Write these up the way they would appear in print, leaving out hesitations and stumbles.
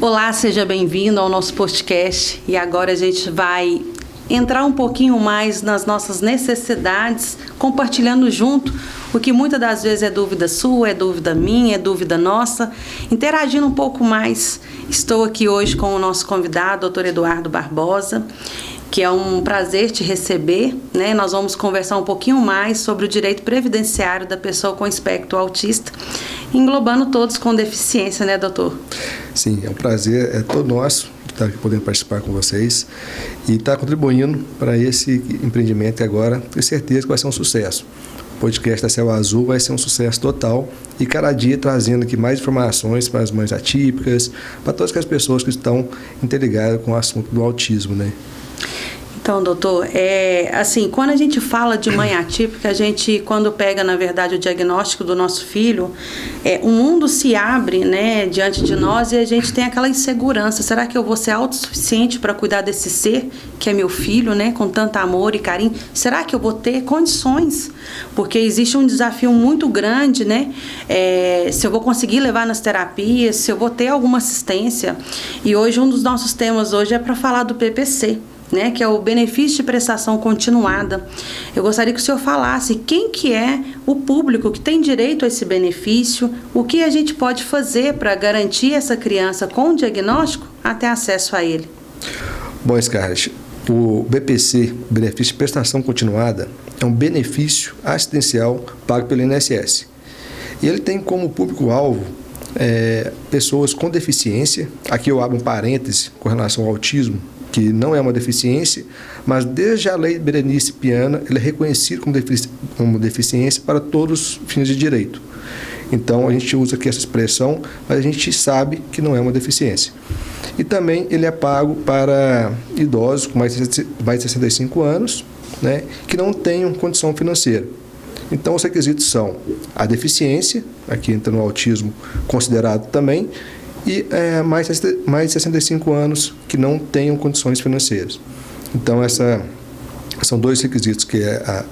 Olá, seja bem-vindo ao nosso podcast e agora a gente vai entrar um pouquinho mais nas nossas necessidades, compartilhando junto o que muitas das vezes é dúvida sua, é dúvida minha, é dúvida nossa, interagindo um pouco mais. Estou aqui hoje com o nosso convidado, Dr. Eduardo Barbosa, que é um prazer te receber, né? Nós vamos conversar um pouquinho mais sobre o direito previdenciário da pessoa com espectro autista, englobando todos com deficiência, né, doutor? Sim, é um prazer, é todo nosso estar aqui podendo participar com vocês e estar contribuindo para esse empreendimento que agora tenho certeza que vai ser um sucesso. O podcast da Céu Azul vai ser um sucesso total e cada dia trazendo aqui mais informações para as mães atípicas, para todas as pessoas que estão interligadas com o assunto do autismo, né? Então, doutor, assim, quando a gente fala de mãe atípica, a gente, quando pega, na verdade, o diagnóstico do nosso filho, o mundo se abre, né, diante de nós e a gente tem aquela insegurança. Será que eu vou ser autossuficiente para cuidar desse ser, que é meu filho, né, com tanto amor e carinho? Será que eu vou ter condições? Porque existe um desafio muito grande, né, se eu vou conseguir levar nas terapias, se eu vou ter alguma assistência. E hoje, um dos nossos temas hoje é para falar do PPC, né, que é o benefício de prestação continuada. Eu gostaria que o senhor falasse quem que é o público que tem direito a esse benefício, o que a gente pode fazer para garantir essa criança com diagnóstico até acesso a ele. Bom, Scarlett, o BPC, benefício de prestação continuada, é um benefício assistencial pago pelo INSS. E ele tem como público-alvo pessoas com deficiência. Aqui eu abro um parêntese com relação ao autismo, que não é uma deficiência, mas desde a lei Berenice Piana, ele é reconhecido como deficiência para todos os fins de direito. Então, a gente usa aqui essa expressão, mas a gente sabe que não é uma deficiência. E também ele é pago para idosos com mais de 65 anos, né, que não tenham condição financeira. Então, os requisitos são a deficiência, aqui entra no autismo considerado também, e mais de 65 anos que não tenham condições financeiras. Então, são dois requisitos, que é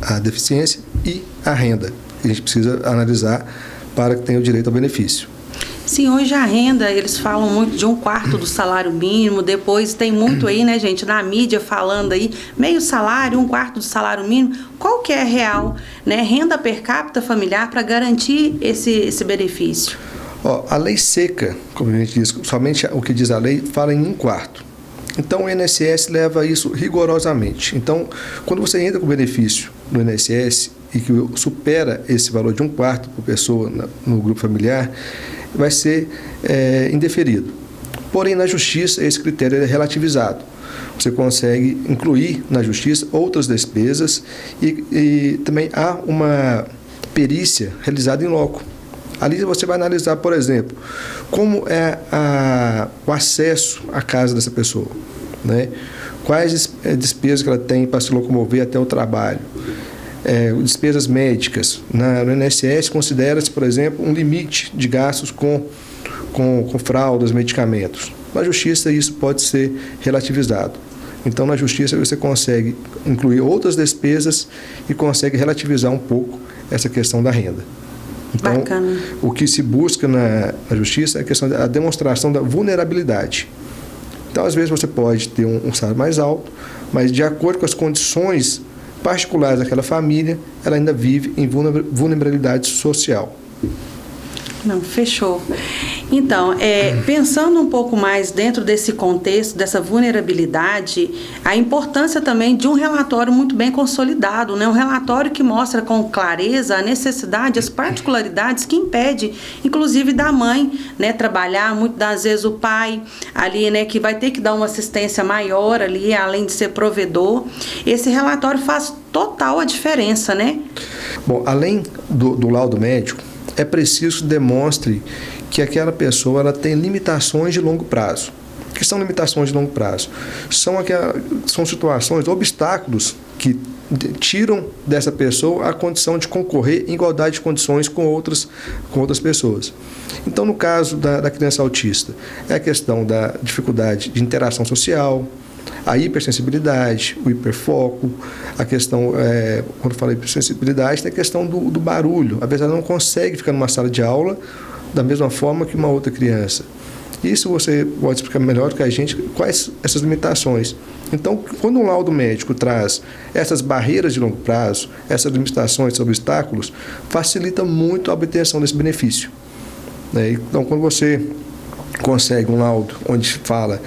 a deficiência e a renda, que a gente precisa analisar para que tenha o direito ao benefício. Sim, hoje a renda, eles falam muito de 1/4 do salário mínimo, depois tem muito aí, né, gente, na mídia falando aí, meio salário, 1/4 do salário mínimo. Qual que é real, né, renda per capita familiar para garantir esse benefício? A lei seca, como a gente diz, somente o que diz a lei, fala em 1/4. Então, o INSS leva isso rigorosamente. Então, quando você entra com o benefício no INSS e que supera esse valor de 1/4 por pessoa no grupo familiar, vai ser indeferido. Porém, na Justiça, esse critério é relativizado. Você consegue incluir na Justiça outras despesas e também há uma perícia realizada em loco. Ali você vai analisar, por exemplo, como é o acesso à casa dessa pessoa, né? Quais despesas que ela tem para se locomover até o trabalho, despesas médicas. No INSS considera-se, por exemplo, um limite de gastos com fraldas, medicamentos. Na Justiça isso pode ser relativizado. Então, na Justiça você consegue incluir outras despesas e consegue relativizar um pouco essa questão da renda. Então, bacana. O que se busca na Justiça é a questão da demonstração da vulnerabilidade. Então, às vezes você pode ter um salário mais alto, mas de acordo com as condições particulares daquela família, ela ainda vive em vulnerabilidade social. Não, fechou. Então, pensando um pouco mais dentro desse contexto, dessa vulnerabilidade, a importância também de um relatório muito bem consolidado, né? Um relatório que mostra com clareza a necessidade, as particularidades que impede, inclusive, da mãe, né, trabalhar. Muitas das vezes o pai ali, né, que vai ter que dar uma assistência maior ali, além de ser provedor. Esse relatório faz total a diferença, né? Bom, além do laudo médico, é preciso que demonstre que aquela pessoa ela tem limitações de longo prazo. O que são limitações de longo prazo? São situações, obstáculos que tiram dessa pessoa a condição de concorrer em igualdade de condições com outras pessoas. Então, no caso da criança autista, é a questão da dificuldade de interação social, a hipersensibilidade, o hiperfoco, a questão, quando eu falo hipersensibilidade, tem a questão do barulho. A pessoa não consegue ficar numa sala de aula da mesma forma que uma outra criança. Isso você pode explicar melhor do que a gente, quais essas limitações. Então, quando um laudo médico traz essas barreiras de longo prazo, essas limitações, esses obstáculos, facilita muito a obtenção desse benefício. Então, quando você consegue um laudo onde fala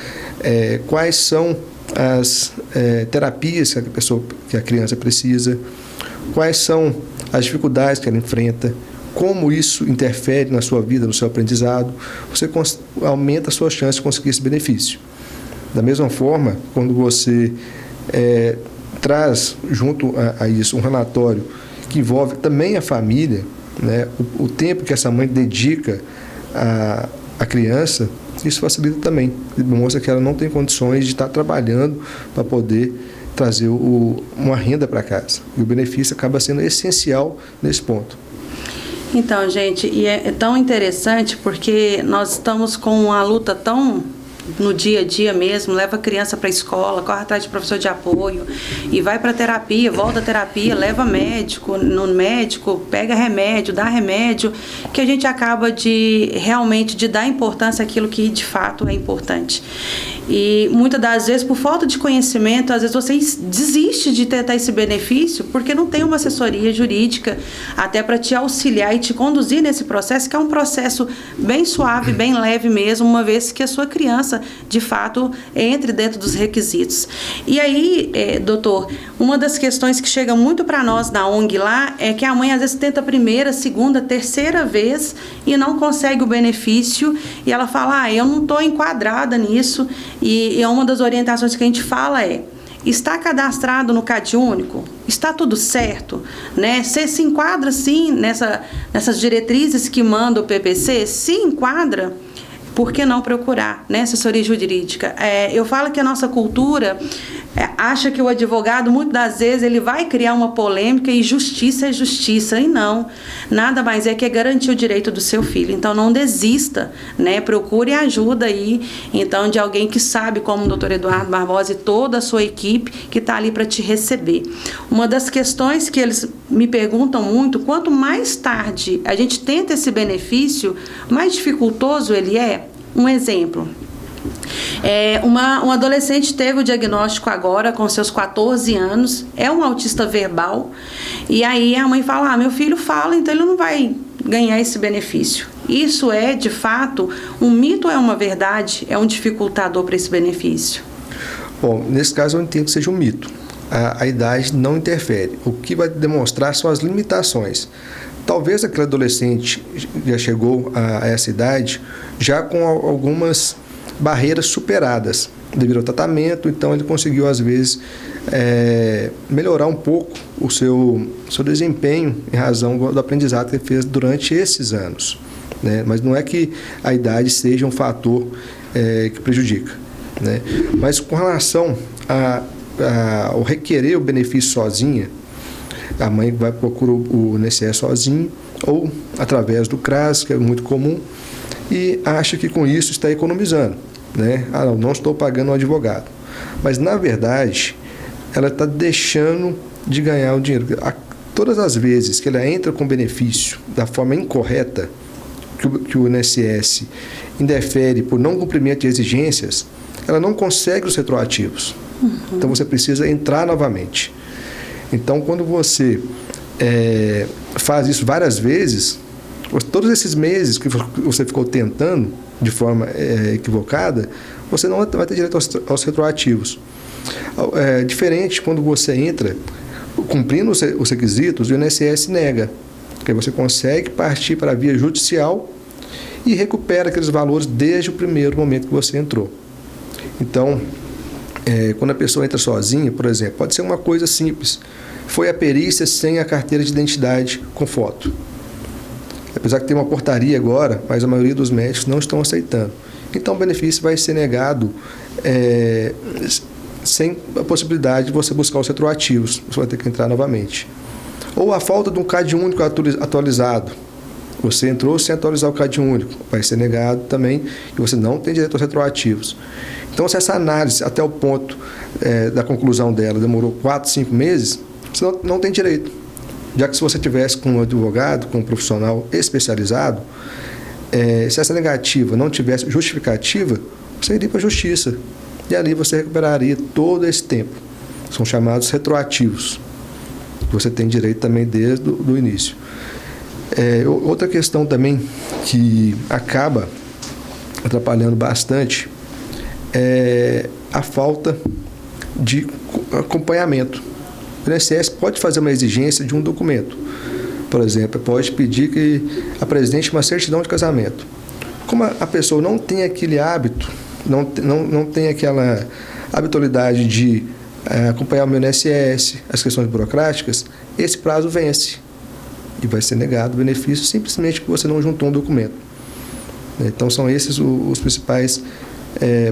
quais são as terapias que a criança precisa, quais são as dificuldades que ela enfrenta, como isso interfere na sua vida, no seu aprendizado, você aumenta a sua chance de conseguir esse benefício. Da mesma forma, quando você traz junto a isso um relatório que envolve também a família, né, o tempo que essa mãe dedica à criança, isso facilita também. Demonstra que ela não tem condições de estar trabalhando para poder trazer uma renda para casa. E o benefício acaba sendo essencial nesse ponto. Então, gente, e é tão interessante porque nós estamos com uma luta tão no dia a dia mesmo, leva a criança para a escola, corre atrás de professor de apoio e vai para terapia, volta à terapia, leva médico, no médico, pega remédio, dá remédio, que a gente acaba de realmente de dar importância àquilo que de fato é importante. E muitas das vezes, por falta de conhecimento, às vezes você desiste de tentar esse benefício porque não tem uma assessoria jurídica até para te auxiliar e te conduzir nesse processo, que é um processo bem suave, bem leve mesmo, uma vez que a sua criança, de fato, entre dentro dos requisitos. E aí, doutor, uma das questões que chega muito para nós na ONG lá é que a mãe às vezes tenta a primeira, segunda, terceira vez e não consegue o benefício e ela fala, eu não estou enquadrada nisso. E uma das orientações que a gente fala está cadastrado no CadÚnico? Está tudo certo? Né? Você se enquadra, sim, nessas diretrizes que manda o PPC? Se enquadra, por que não procurar, né, assessoria jurídica? Eu falo que a nossa cultura acha que o advogado, muitas das vezes, ele vai criar uma polêmica e justiça é justiça. E não, nada mais é que garantir o direito do seu filho. Então, não desista, né? Procure ajuda aí, então, de alguém que sabe, como o doutor Eduardo Barbosa e toda a sua equipe que está ali para te receber. Uma das questões que eles me perguntam muito, quanto mais tarde a gente tenta esse benefício, mais dificultoso ele é. Um exemplo. Um adolescente teve o diagnóstico agora com seus 14 anos, é um autista verbal, e aí a mãe fala, meu filho fala, então ele não vai ganhar esse benefício. Isso é, de fato, um mito ou é uma verdade? É um dificultador para esse benefício? Bom, nesse caso eu entendo que seja um mito. A idade não interfere. O que vai demonstrar são as limitações. Talvez aquele adolescente já chegou a essa idade já com algumas barreiras superadas devido ao tratamento, então ele conseguiu às vezes melhorar um pouco o seu desempenho em razão do aprendizado que ele fez durante esses anos, né? Mas não é que a idade seja um fator que prejudica, né? Mas com relação ao requerer o benefício sozinha, a mãe vai procurar o INSS sozinho ou através do CRAS, que é muito comum, e acha que com isso está economizando, né? Não estou pagando um advogado. Mas, na verdade, ela está deixando de ganhar o dinheiro. Todas as vezes que ela entra com benefício da forma incorreta, que o INSS indefere por não cumprimento de exigências, ela não consegue os retroativos. Então, você precisa entrar novamente. Então, quando você faz isso várias vezes, todos esses meses que você ficou tentando de forma equivocada, você não vai ter direito aos retroativos. Diferente quando você entra cumprindo os requisitos, o INSS nega, porque você consegue partir para a via judicial e recupera aqueles valores desde o primeiro momento que você entrou. Então, quando a pessoa entra sozinha, por exemplo, pode ser uma coisa simples. Foi a perícia sem a carteira de identidade com foto. Apesar que tem uma portaria agora, mas a maioria dos médicos não estão aceitando. Então o benefício vai ser negado sem a possibilidade de você buscar os retroativos. Você vai ter que entrar novamente. Ou a falta de um CadÚnico atualizado. Você entrou sem atualizar o CAD único, vai ser negado também e você não tem direito aos retroativos. Então, se essa análise, até o ponto da conclusão dela, demorou 4, 5 meses, você não tem direito. Já que se você tivesse com um advogado, com um profissional especializado, se essa negativa não tivesse justificativa, você iria para a justiça. E ali você recuperaria todo esse tempo. São chamados retroativos. Você tem direito também desde o início. Outra questão também que acaba atrapalhando bastante é a falta de acompanhamento. O INSS pode fazer uma exigência de um documento. Por exemplo, pode pedir que apresente uma certidão de casamento. Como a pessoa não tem aquele hábito, não tem aquela habitualidade de acompanhar o meu INSS, as questões burocráticas, esse prazo vence e vai ser negado o benefício simplesmente porque você não juntou um documento. Então, são esses os principais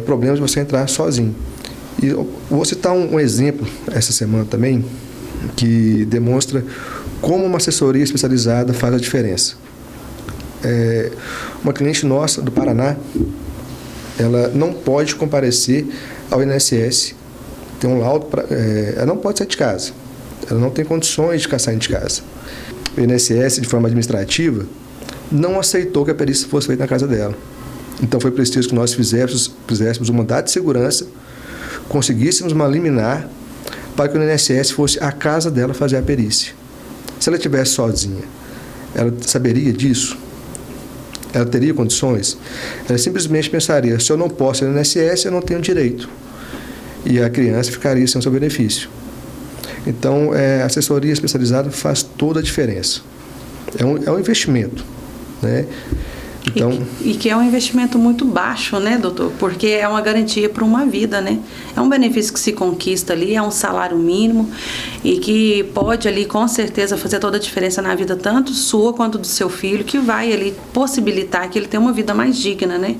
problemas de você entrar sozinho. E eu vou citar um exemplo essa semana também, que demonstra como uma assessoria especializada faz a diferença. Uma cliente nossa do Paraná, ela não pode comparecer ao INSS, tem um laudo, ela não pode sair de casa, ela não tem condições de ficar saindo de casa. O INSS, de forma administrativa, não aceitou que a perícia fosse feita na casa dela. Então foi preciso que nós fizéssemos um mandado de segurança, conseguíssemos uma liminar para que o INSS fosse à casa dela fazer a perícia. Se ela estivesse sozinha, ela saberia disso? Ela teria condições? Ela simplesmente pensaria, se eu não posso ir no INSS, eu não tenho direito. E a criança ficaria sem o seu benefício. Então, a assessoria especializada faz toda a diferença. É um investimento, né? Então, e que é um investimento muito baixo, né, doutor? Porque é uma garantia para uma vida, né? É um benefício que se conquista ali, é um salário mínimo e que pode ali, com certeza, fazer toda a diferença na vida tanto sua quanto do seu filho, que vai ali possibilitar que ele tenha uma vida mais digna, né?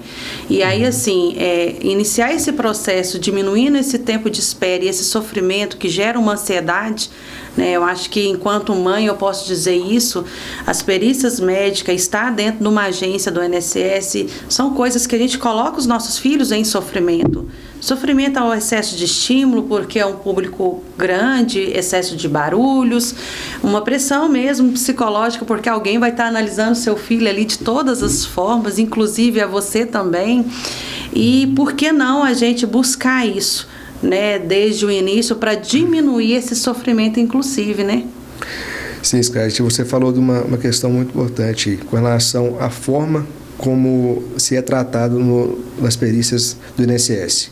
E aí, assim, iniciar esse processo, diminuindo esse tempo de espera e esse sofrimento que gera uma ansiedade, né? Eu acho que, enquanto mãe, eu posso dizer isso, as perícias médicas, estar dentro de uma agência do INSS, são coisas que a gente coloca os nossos filhos em sofrimento. Sofrimento ao excesso de estímulo, porque é um público grande, excesso de barulhos, uma pressão mesmo psicológica, porque alguém vai estar analisando seu filho ali de todas as formas, inclusive a você também. E por que não a gente buscar isso, né, desde o início, para diminuir esse sofrimento, inclusive, né? Sim, Scarlett, você falou de uma questão muito importante com relação à forma como se é tratado nas perícias do INSS.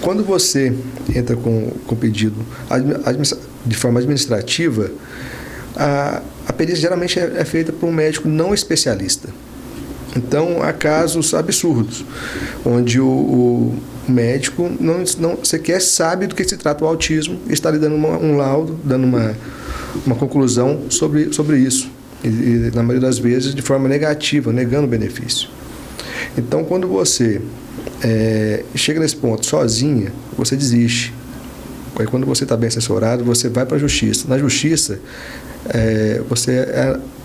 Quando você entra com pedido de forma administrativa, a perícia geralmente é feita por um médico não especialista. Então, há casos absurdos, onde o médico não sequer sabe do que se trata o autismo e está lhe dando um laudo, dando uma conclusão sobre isso. E, na maioria das vezes, de forma negativa, negando o benefício. Então, quando você chega nesse ponto sozinha, você desiste. Aí, quando você está bem assessorado, você vai para a justiça. Na justiça,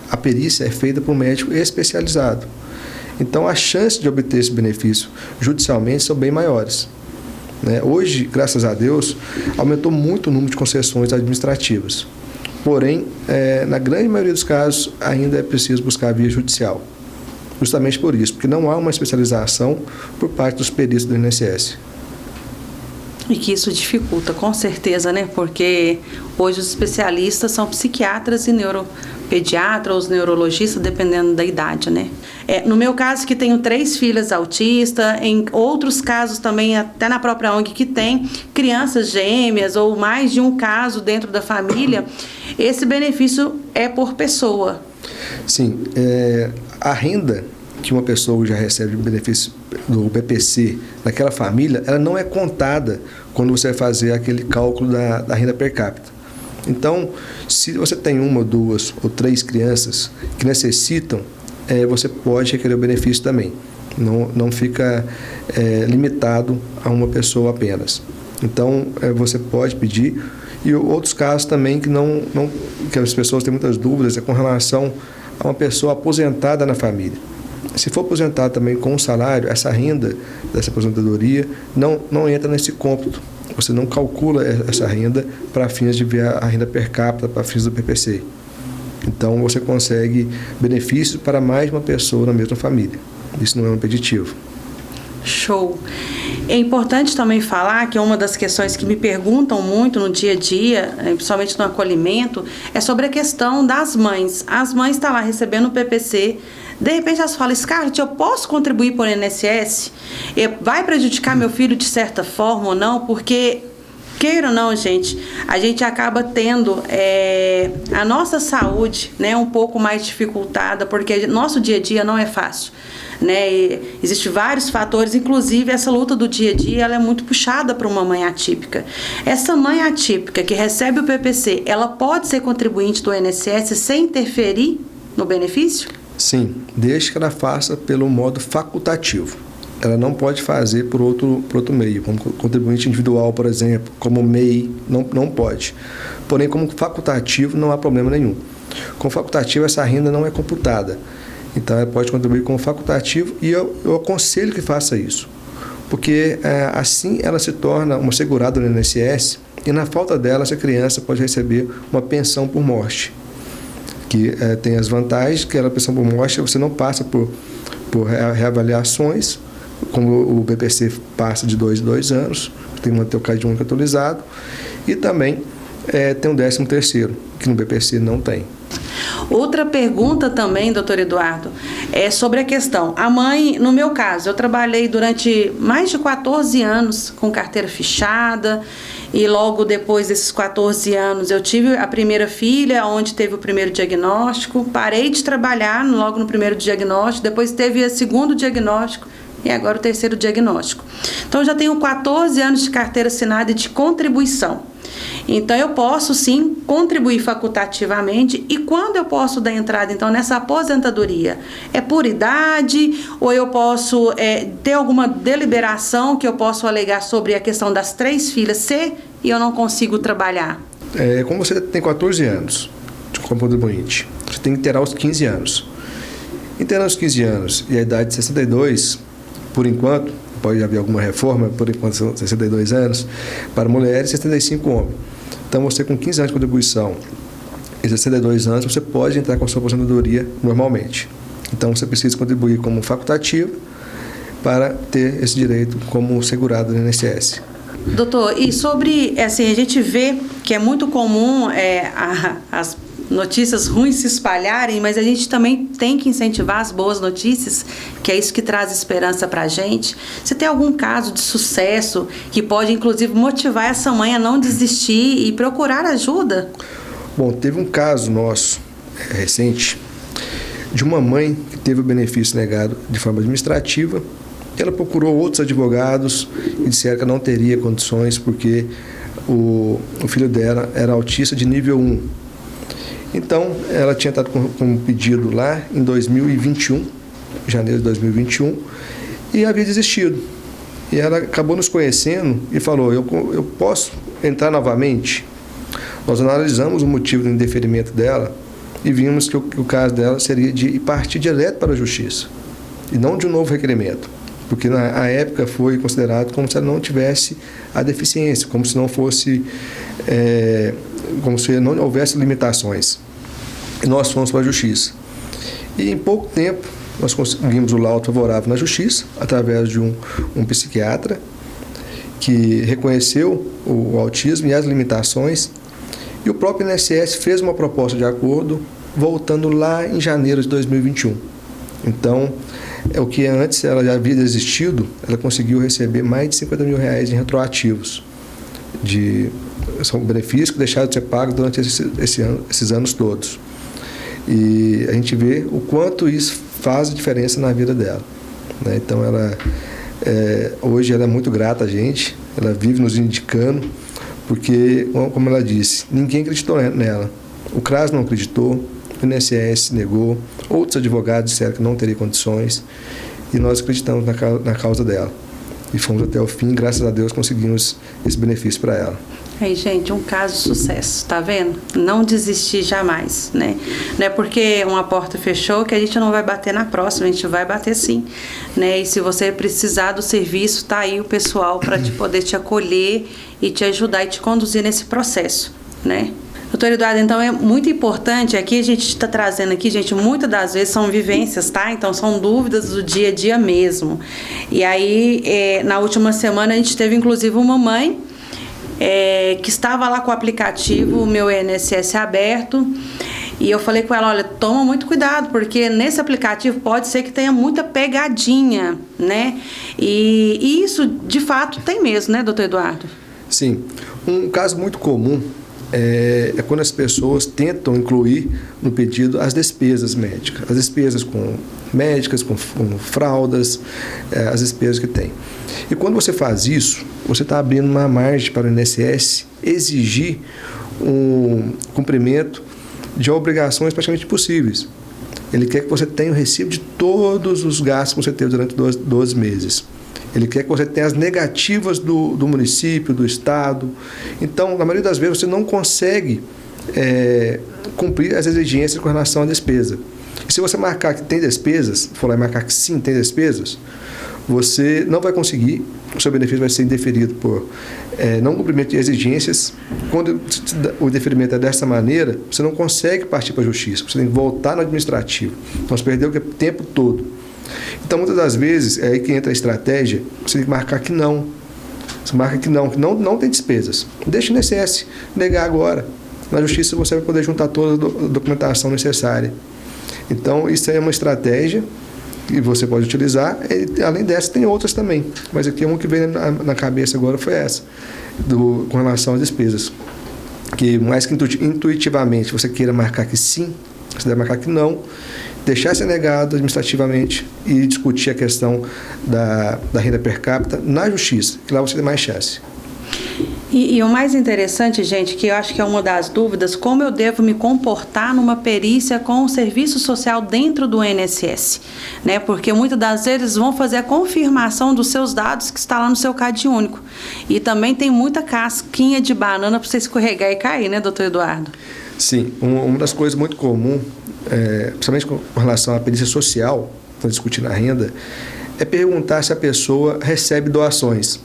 a perícia é feita por um médico especializado. Então, as chances de obter esse benefício judicialmente são bem maiores, né? Hoje, graças a Deus, aumentou muito o número de concessões administrativas. Porém, na grande maioria dos casos, ainda é preciso buscar a via judicial. Justamente por isso, porque não há uma especialização por parte dos peritos do INSS. E que isso dificulta, com certeza, né? Porque hoje os especialistas são psiquiatras e neuropediatras, ou os neurologistas, dependendo da idade, né? No meu caso, que tenho 3 filhas autistas, em outros casos também, até na própria ONG, que tem crianças gêmeas ou mais de um caso dentro da família, esse benefício é por pessoa. Sim, a renda que uma pessoa já recebe de benefício do BPC naquela família, ela não é contada quando você vai fazer aquele cálculo da renda per capita. Então, se você tem 1, 2 ou 3 crianças que necessitam, você pode requerer o benefício também. Não fica limitado a uma pessoa apenas. Então, você pode pedir E outros casos também que as pessoas têm muitas dúvidas é com relação a uma pessoa aposentada na família. Se for aposentado também com um salário, essa renda dessa aposentadoria não entra nesse cômputo. Você não calcula essa renda para fins de ver a renda per capita, para fins do PPC. Então, você consegue benefícios para mais de uma pessoa na mesma família. Isso não é um impeditivo. Show. É importante também falar que uma das questões que me perguntam muito no dia a dia, principalmente no acolhimento, é sobre a questão das mães. As mães estão lá recebendo o PPC, de repente elas falam: Scarlett, eu posso contribuir por INSS? Vai prejudicar meu filho de certa forma ou não? Porque, queira ou não, gente, a gente acaba tendo a nossa saúde, né, um pouco mais dificultada, porque nosso dia a dia não é fácil. Né? Existem vários fatores, inclusive essa luta do dia a dia ela é muito puxada para uma mãe atípica. Essa mãe atípica que recebe o PPC, ela pode ser contribuinte do INSS sem interferir no benefício? Sim, desde que ela faça pelo modo facultativo. Ela não pode fazer por outro meio, como contribuinte individual, por exemplo, como MEI, não pode. Porém, como facultativo, não há problema nenhum. Com facultativo, essa renda não é computada. Então, ela pode contribuir como facultativo e eu aconselho que faça isso. Porque assim ela se torna uma segurada no INSS e, na falta dela, essa criança pode receber uma pensão por morte. Que tem as vantagens, que a pensão por morte você não passa por reavaliações, como o BPC passa de 2 em 2 anos, tem que manter o CAD único atualizado, e também tem um 13º, que no BPC não tem. Outra pergunta também, doutor Eduardo, é sobre a questão. A mãe, no meu caso, eu trabalhei durante mais de 14 anos com carteira fichada e logo depois desses 14 anos eu tive a primeira filha, onde teve o primeiro diagnóstico, parei de trabalhar logo no primeiro diagnóstico, depois teve o segundo diagnóstico e agora o terceiro diagnóstico. Então, eu já tenho 14 anos de carteira assinada e de contribuição. Então, eu posso, sim, contribuir facultativamente. E quando eu posso dar entrada, então, nessa aposentadoria? É por idade? Ou eu posso ter alguma deliberação que eu posso alegar sobre a questão das 3 filhas se eu não consigo trabalhar? Como você tem 14 anos como contribuinte, você tem que ter aos 15 anos. Em ter aos 15 anos e a idade de 62, por enquanto, pode haver alguma reforma, por enquanto são 62 anos, para mulheres e 65 homens. Então, você com 15 anos de contribuição e 62 anos, você pode entrar com a sua aposentadoria normalmente. Então, você precisa contribuir como facultativo para ter esse direito como segurado no INSS. Doutor, e sobre, assim, a gente vê que é muito comum as notícias ruins se espalharem, mas a gente também tem que incentivar as boas notícias, que é isso que traz esperança para a gente. Você tem algum caso de sucesso que pode, inclusive, motivar essa mãe a não desistir e procurar ajuda? Bom, teve um caso nosso recente de uma mãe que teve o benefício negado de forma administrativa. Ela procurou outros advogados e disseram que não teria condições porque o filho dela era autista de nível 1. Então, ela tinha estado com um pedido lá em 2021, janeiro de 2021, e havia desistido. E ela acabou nos conhecendo e falou: eu posso entrar novamente? Nós analisamos o motivo do indeferimento dela e vimos que o caso dela seria de partir direto para a justiça, e não de um novo requerimento, porque na época foi considerado como se ela não tivesse a deficiência, como se não fosse... como se não houvesse limitações. E nós fomos para a justiça. E em pouco tempo, nós conseguimos o laudo favorável na justiça, através de um psiquiatra, que reconheceu o autismo e as limitações, e o próprio INSS fez uma proposta de acordo, voltando lá em janeiro de 2021. Então, o que antes ela já havia desistido, ela conseguiu receber mais de R$50 mil em retroativos, são benefícios que deixaram de ser pagos durante esses anos todos. E a gente vê o quanto isso faz diferença na vida dela, né? Então, hoje ela é muito grata a gente, ela vive nos indicando, porque, como ela disse, ninguém acreditou nela. O CRAS não acreditou, o INSS negou, outros advogados disseram que não teria condições, e nós acreditamos na causa dela. e fomos até o fim, graças a Deus conseguimos esse benefício para ela. Aí, gente, um caso de sucesso, tá vendo? Não desistir jamais, né? Não é porque uma porta fechou que a gente não vai bater na próxima, a gente vai bater sim, né? E se você precisar do serviço, tá aí o pessoal para poder te acolher e te ajudar e te conduzir nesse processo, né? Doutor Eduardo, então é muito importante, aqui a gente está trazendo aqui, gente, muitas das vezes são vivências, tá? Então são dúvidas do dia a dia mesmo. E aí, na última semana a gente teve inclusive uma mãe que estava lá com o aplicativo, o meu INSS aberto, e eu falei com ela, olha, toma muito cuidado, porque nesse aplicativo pode ser que tenha muita pegadinha, né? E isso, de fato, tem mesmo, né, doutor Eduardo? Sim. Um caso muito comum é quando as pessoas tentam incluir no pedido as despesas médicas, as despesas médicas, com fraldas, as despesas que tem. E quando você faz isso, você está abrindo uma margem para o INSS exigir um cumprimento de obrigações praticamente impossíveis. Ele quer que você tenha o recibo de todos os gastos que você teve durante 12 meses. Ele quer que você tenha as negativas do município, do estado. Então, na maioria das vezes, você não consegue cumprir as exigências com relação à despesa. E se você marcar que tem despesas, for lá e marcar que sim, tem despesas, você não vai conseguir, o seu benefício vai ser indeferido por não cumprimento de exigências. Quando o indeferimento é dessa maneira, você não consegue partir para a justiça, você tem que voltar no administrativo. Então, você perdeu o tempo todo. Então, muitas das vezes, é aí que entra a estratégia, você tem que marcar que não. Você marca que não tem despesas. Deixa o INSS negar agora. Na justiça você vai poder juntar toda a documentação necessária. Então, isso aí é uma estratégia que você pode utilizar. E, além dessa, tem outras também. Mas aqui uma que veio na cabeça agora foi essa, com relação às despesas. Que mais que intuitivamente você queira marcar que sim, você deve marcar que não, deixar ser negado administrativamente e discutir a questão da renda per capita na justiça, que lá você tem mais chance. E o mais interessante, gente, que eu acho que é uma das dúvidas, como eu devo me comportar numa perícia com o serviço social dentro do INSS, né? Porque muitas das vezes vão fazer a confirmação dos seus dados que está lá no seu CAD único. E também tem muita casquinha de banana para você escorregar e cair, né, doutor Eduardo? Sim, uma das coisas muito comuns, principalmente com relação à perícia social, quando discutindo a renda, é perguntar se a pessoa recebe doações.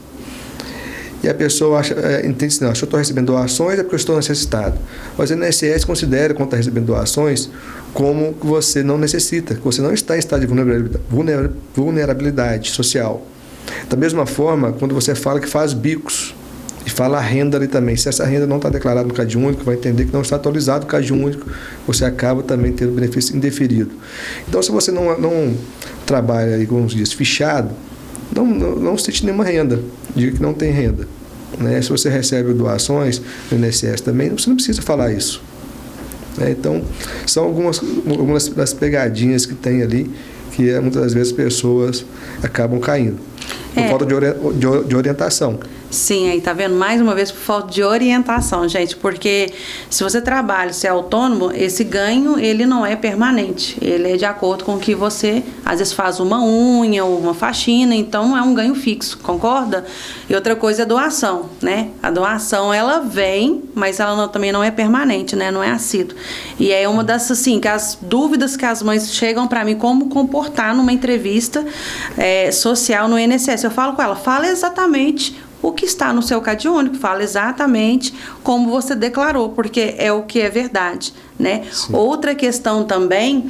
E a pessoa entende assim, não, se eu estou recebendo doações é porque eu estou necessitado. Mas o INSS considera, quando está recebendo doações, como que você não necessita, que você não está em estado de vulnerabilidade social. Da mesma forma, quando você fala que faz bicos, e fala a renda ali também, se essa renda não está declarada no CAD único, vai entender que não está atualizado o CAD único, você acaba também tendo benefício indeferido. Então, se você não trabalha aí com uns dias fichado, não sente nenhuma renda, diga que não tem renda. Né? Se você recebe doações do INSS também, você não precisa falar isso. Né? Então, são algumas das pegadinhas que tem ali, que muitas das vezes as pessoas acabam caindo, por falta de orientação. Sim, aí tá vendo? Mais uma vez por falta de orientação, gente, porque se você trabalha, se é autônomo, esse ganho, ele não é permanente, ele é de acordo com o que você, às vezes, faz uma unha ou uma faxina, então é um ganho fixo, concorda? E outra coisa é a doação, né? A doação, ela vem, mas ela também não é permanente, né? Não é assíduo. E é uma dessas, assim, que as dúvidas que as mães chegam para mim, como comportar numa entrevista social no INSS. Eu falo com ela, fala exatamente o que está no seu CAD único, fala exatamente como você declarou, porque é o que é verdade, né? Sim. Outra questão também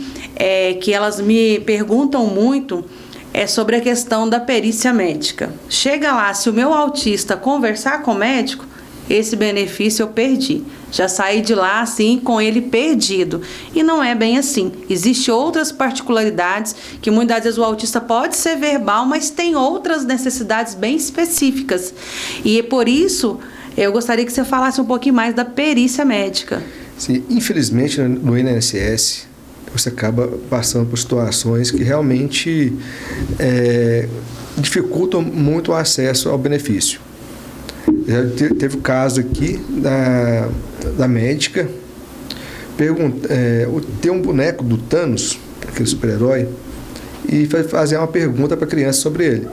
que elas me perguntam muito é sobre a questão da perícia médica. Chega lá, se o meu autista conversar com o médico, esse benefício eu perdi. Já saí de lá assim com ele perdido. E não é bem assim. Existem outras particularidades que muitas vezes o autista pode ser verbal, mas tem outras necessidades bem específicas. E é por isso eu gostaria que você falasse um pouquinho mais da perícia médica. Sim, infelizmente no INSS você acaba passando por situações que realmente dificultam muito o acesso ao benefício. Já teve o caso aqui da médica ter um boneco do Thanos, aquele super-herói, e fazer uma pergunta para a criança sobre ele.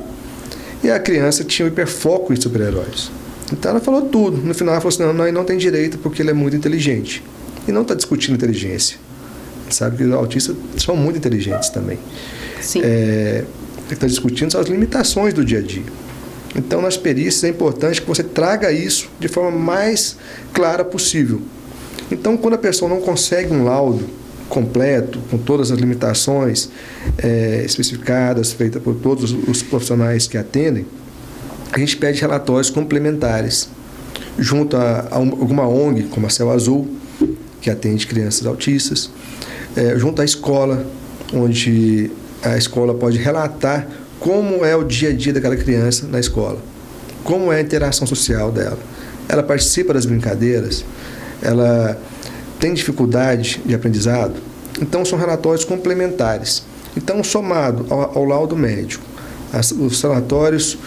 E a criança tinha um hiperfoco em super-heróis. Então ela falou tudo. No final ela falou assim, não, ele não tem direito porque ele é muito inteligente. E não está discutindo inteligência. Sabe que os autistas são muito inteligentes também. Sim. Ele está discutindo as limitações do dia a dia. Então, nas perícias, é importante que você traga isso de forma mais clara possível. Então, quando a pessoa não consegue um laudo completo, com todas as limitações especificadas, feitas por todos os profissionais que atendem, a gente pede relatórios complementares, junto a alguma ONG, como a Céu Azul, que atende crianças autistas, junto à escola, onde a escola pode relatar como é o dia a dia daquela criança na escola, como é a interação social dela. Ela participa das brincadeiras, ela tem dificuldade de aprendizado. Então, são relatórios complementares. Então, somado ao laudo médico, os relatórios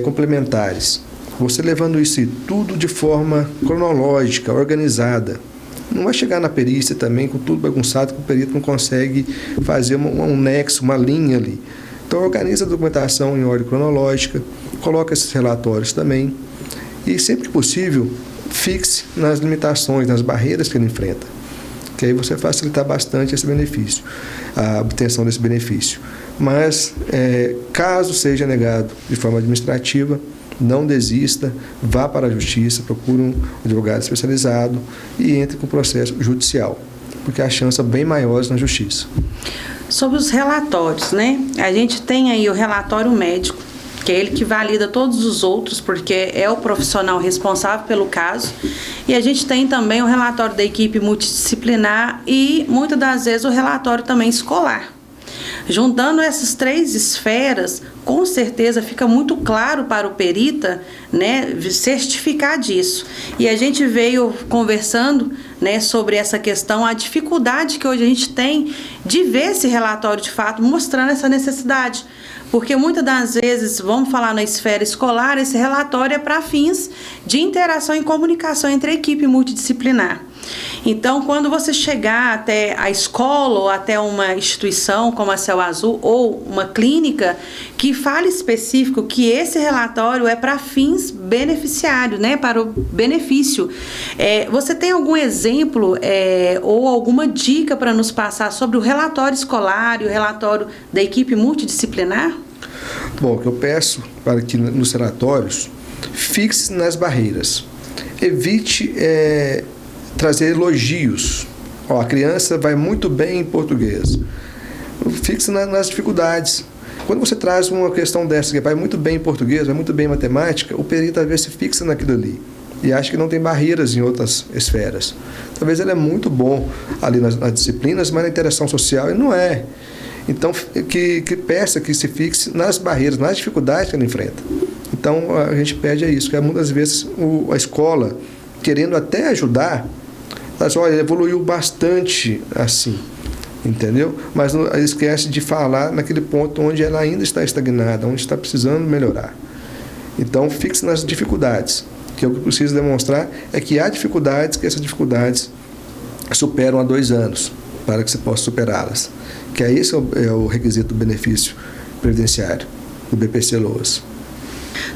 complementares, você levando isso tudo de forma cronológica, organizada. Não vai chegar na perícia também com tudo bagunçado, que o perito não consegue fazer um nexo, uma linha ali. Então, organiza a documentação em ordem cronológica, coloca esses relatórios também e, sempre que possível, fixe nas limitações, nas barreiras que ele enfrenta, que aí você facilitar bastante esse benefício, a obtenção desse benefício. Mas, caso seja negado de forma administrativa, não desista, vá para a justiça, procure um advogado especializado e entre com o processo judicial, porque a chance é bem maior na justiça. Sobre os relatórios, né? A gente tem aí o relatório médico, que é ele que valida todos os outros, porque é o profissional responsável pelo caso. E a gente tem também o relatório da equipe multidisciplinar e, muitas das vezes, o relatório também escolar. Juntando essas três esferas, com certeza fica muito claro para o perita, né, certificar disso. E a gente veio conversando, né, sobre essa questão, a dificuldade que hoje a gente tem de ver esse relatório de fato mostrando essa necessidade. Porque muitas das vezes, vamos falar na esfera escolar, esse relatório é para fins de interação e comunicação entre a equipe multidisciplinar. Então, quando você chegar até a escola ou até uma instituição como a Céu Azul ou uma clínica que fale específico que esse relatório é para fins beneficiários, né, para o benefício. Você tem algum exemplo ou alguma dica para nos passar sobre o relatório escolar e o relatório da equipe multidisciplinar? Bom, o que eu peço para que nos relatórios fixe nas barreiras. Evite trazer elogios. A criança vai muito bem em português. Fixe nas dificuldades. Quando você traz uma questão dessa, que vai muito bem em português, vai muito bem em matemática, o perito às vezes se fixa naquilo ali e acha que não tem barreiras em outras esferas. Talvez ele é muito bom ali nas disciplinas, mas na interação social ele não é. Então, que peça que se fixe nas barreiras, nas dificuldades que ele enfrenta. Então, a gente pede isso, que muitas vezes a escola, querendo até ajudar, ela diz, olha, ele evoluiu bastante assim, entendeu? Mas não, esquece de falar naquele ponto onde ela ainda está estagnada, onde está precisando melhorar. Então, fixe nas dificuldades, que o que precisa demonstrar é que há dificuldades, que essas dificuldades superam há 2 anos, para que você possa superá-las. Que esse é o requisito do benefício previdenciário, do BPC-LOAS.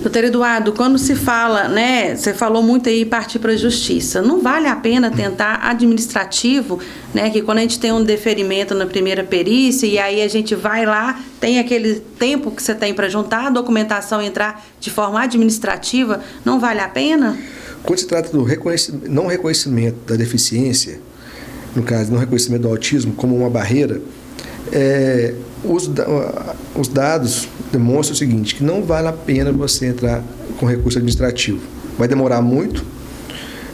Doutor Eduardo, quando se fala, né, você falou muito aí partir para a justiça, não vale a pena tentar administrativo, né, que quando a gente tem um deferimento na primeira perícia e aí a gente vai lá, tem aquele tempo que você tem para juntar a documentação e entrar de forma administrativa, não vale a pena? Quando se trata do não reconhecimento da deficiência, no caso, não reconhecimento do autismo como uma barreira, os dados demonstram o seguinte, que não vale a pena você entrar com recurso administrativo. Vai demorar muito,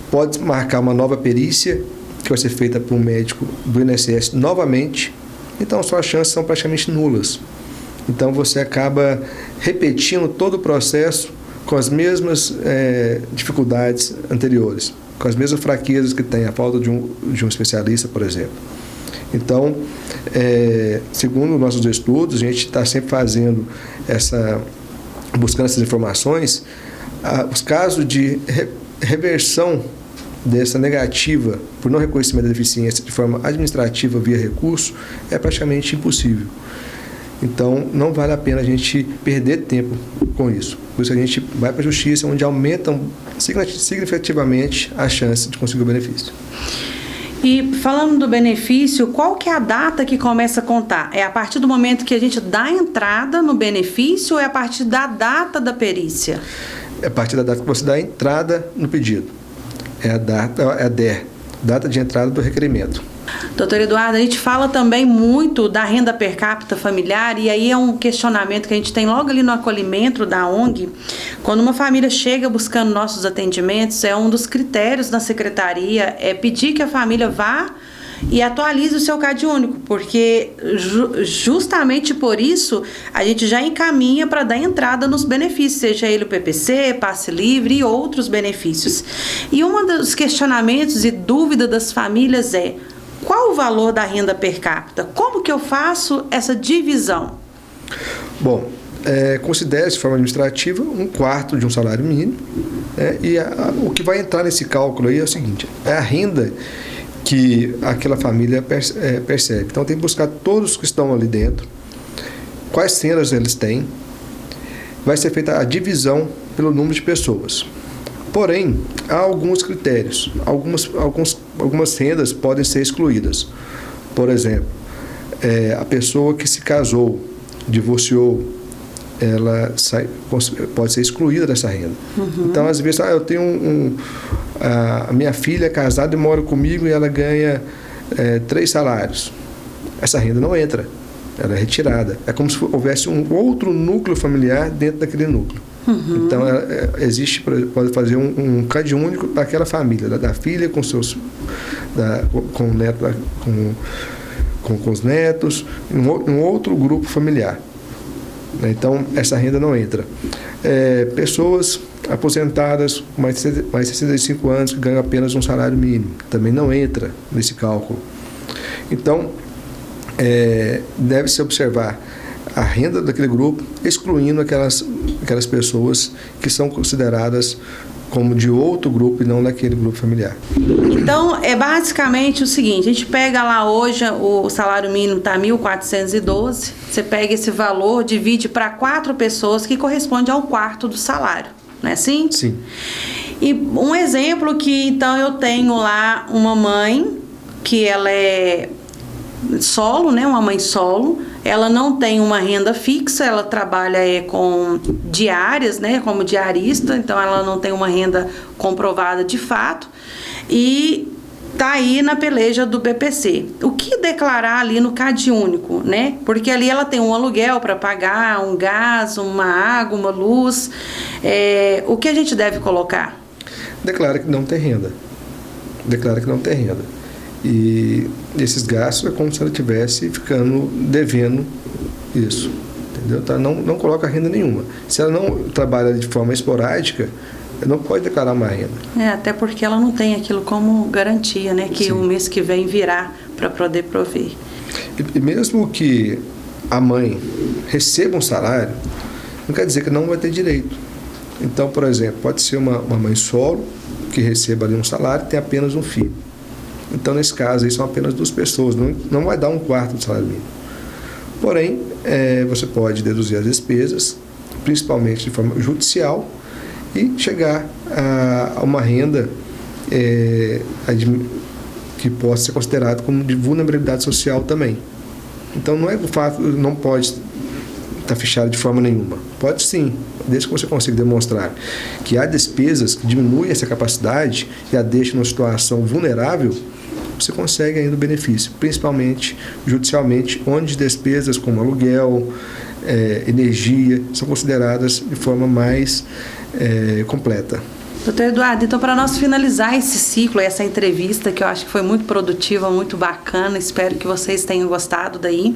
pode marcar uma nova perícia, que vai ser feita por um médico do INSS novamente, então suas chances são praticamente nulas. Então você acaba repetindo todo o processo com as mesmas dificuldades anteriores, com as mesmas fraquezas que tem a falta de um especialista, por exemplo. Então, segundo nossos estudos, a gente está sempre buscando essas informações, os casos de reversão dessa negativa por não reconhecimento da deficiência de forma administrativa via recurso é praticamente impossível. Então, não vale a pena a gente perder tempo com isso. Por isso a gente vai para a justiça, onde aumentam significativamente a chance de conseguir o benefício. E falando do benefício, qual que é a data que começa a contar? É a partir do momento que a gente dá entrada no benefício ou é a partir da data da perícia? É a partir da data que você dá entrada no pedido. É a DER, data de entrada do requerimento. Doutor Eduardo, a gente fala também muito da renda per capita familiar e aí é um questionamento que a gente tem logo ali no acolhimento da ONG. Quando uma família chega buscando nossos atendimentos, é um dos critérios da secretaria, é pedir que a família vá e atualize o seu CAD único, porque justamente por isso a gente já encaminha para dar entrada nos benefícios, seja ele o PPC, passe livre e outros benefícios. E um dos questionamentos e dúvida das famílias é: qual o valor da renda per capita? Como que eu faço essa divisão? Bom, considere-se de forma administrativa 1/4 de um salário mínimo, e o que vai entrar nesse cálculo aí é o seguinte: é a renda que aquela família percebe. Então tem que buscar todos que estão ali dentro, quais rendas eles têm, vai ser feita a divisão pelo número de pessoas. Porém, há alguns critérios, algumas rendas podem ser excluídas. Por exemplo, a pessoa que se casou, divorciou, ela pode ser excluída dessa renda. Uhum. Então, às vezes, eu tenho a minha filha é casada e mora comigo e ela ganha 3 salários. Essa renda não entra, ela é retirada. É como se houvesse um outro núcleo familiar dentro daquele núcleo. Uhum. Então, pode fazer um CAD único para aquela família, da filha com com o neto, com os netos, um outro grupo familiar. Então, essa renda não entra. Pessoas aposentadas com mais de 65 anos que ganham apenas um salário mínimo, também não entra nesse cálculo. Então, deve-se observar a renda daquele grupo, excluindo aquelas pessoas que são consideradas como de outro grupo e não daquele grupo familiar. Então, é basicamente o seguinte: a gente pega lá hoje, o salário mínimo está 1.412, você pega esse valor, divide para 4 pessoas, que corresponde a 1/4 do salário, não é assim? Sim. E um exemplo que, então, eu tenho lá uma mãe, que ela é solo, né, uma mãe solo, ela não tem uma renda fixa, ela trabalha com diárias, né, como diarista, então ela não tem uma renda comprovada de fato e tá aí na peleja do BPC. O que declarar ali no CAD único, né? Porque ali ela tem um aluguel para pagar, um gás, uma água, uma luz. O que a gente deve colocar? Declara que não tem renda. Declara que não tem renda. E esses gastos é como se ela estivesse ficando devendo isso, entendeu? Tá? Não coloca renda nenhuma. Se ela não trabalha de forma esporádica, ela não pode declarar uma renda. Até porque ela não tem aquilo como garantia, né? Que Sim. O mês que vem virá para poder prover. E mesmo que a mãe receba um salário, não quer dizer que não vai ter direito. Então, por exemplo, pode ser uma mãe solo que receba ali um salário e tem apenas um filho. Então, nesse caso, aí são apenas 2 pessoas, não vai dar 1/4 do salário mínimo. Porém, você pode deduzir as despesas, principalmente de forma judicial, e chegar a uma renda que possa ser considerada como de vulnerabilidade social também. Então, não é o fato, não pode estar fechado de forma nenhuma. Pode sim, desde que você consiga demonstrar que há despesas que diminuem essa capacidade e a deixam numa situação vulnerável, você consegue ainda o benefício, principalmente judicialmente, onde despesas como aluguel, energia, são consideradas de forma mais completa. Doutor Eduardo, então para nós finalizar esse ciclo, essa entrevista, que eu acho que foi muito produtiva, muito bacana, espero que vocês tenham gostado daí.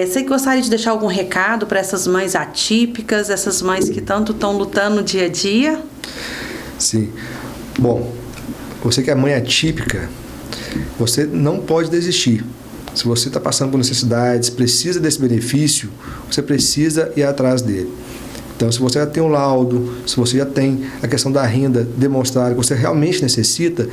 Você gostaria de deixar algum recado para essas mães atípicas, essas mães que tanto estão lutando no dia a dia? Sim. Bom, você que é mãe atípica, você não pode desistir. Se você está passando por necessidades, precisa desse benefício, você precisa ir atrás dele. Então, se você já tem um laudo, se você já tem a questão da renda demonstrada que você realmente necessita,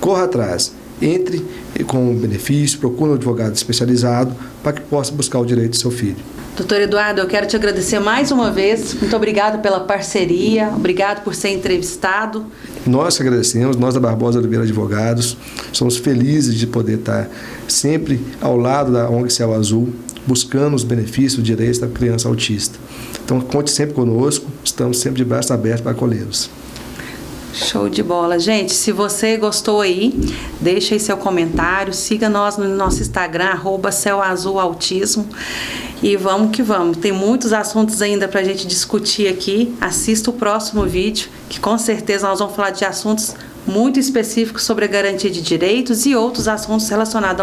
corra atrás. Entre com benefício, procure um advogado especializado para que possa buscar o direito do seu filho. Doutor Eduardo, eu quero te agradecer mais uma vez. Muito obrigado pela parceria, obrigado por ser entrevistado. Nós agradecemos, nós da Barbosa Oliveira Advogados, somos felizes de poder estar sempre ao lado da ONG Céu Azul, buscando os benefícios, os direitos da criança autista. Então, conte sempre conosco, estamos sempre de braços abertos para acolhê-los. Show de bola. Gente, se você gostou aí, deixa aí seu comentário, siga nós no nosso Instagram, @céuazulautismo, e vamos que vamos. Tem muitos assuntos ainda para a gente discutir aqui. Assista o próximo vídeo, que com certeza nós vamos falar de assuntos muito específicos sobre a garantia de direitos e outros assuntos relacionados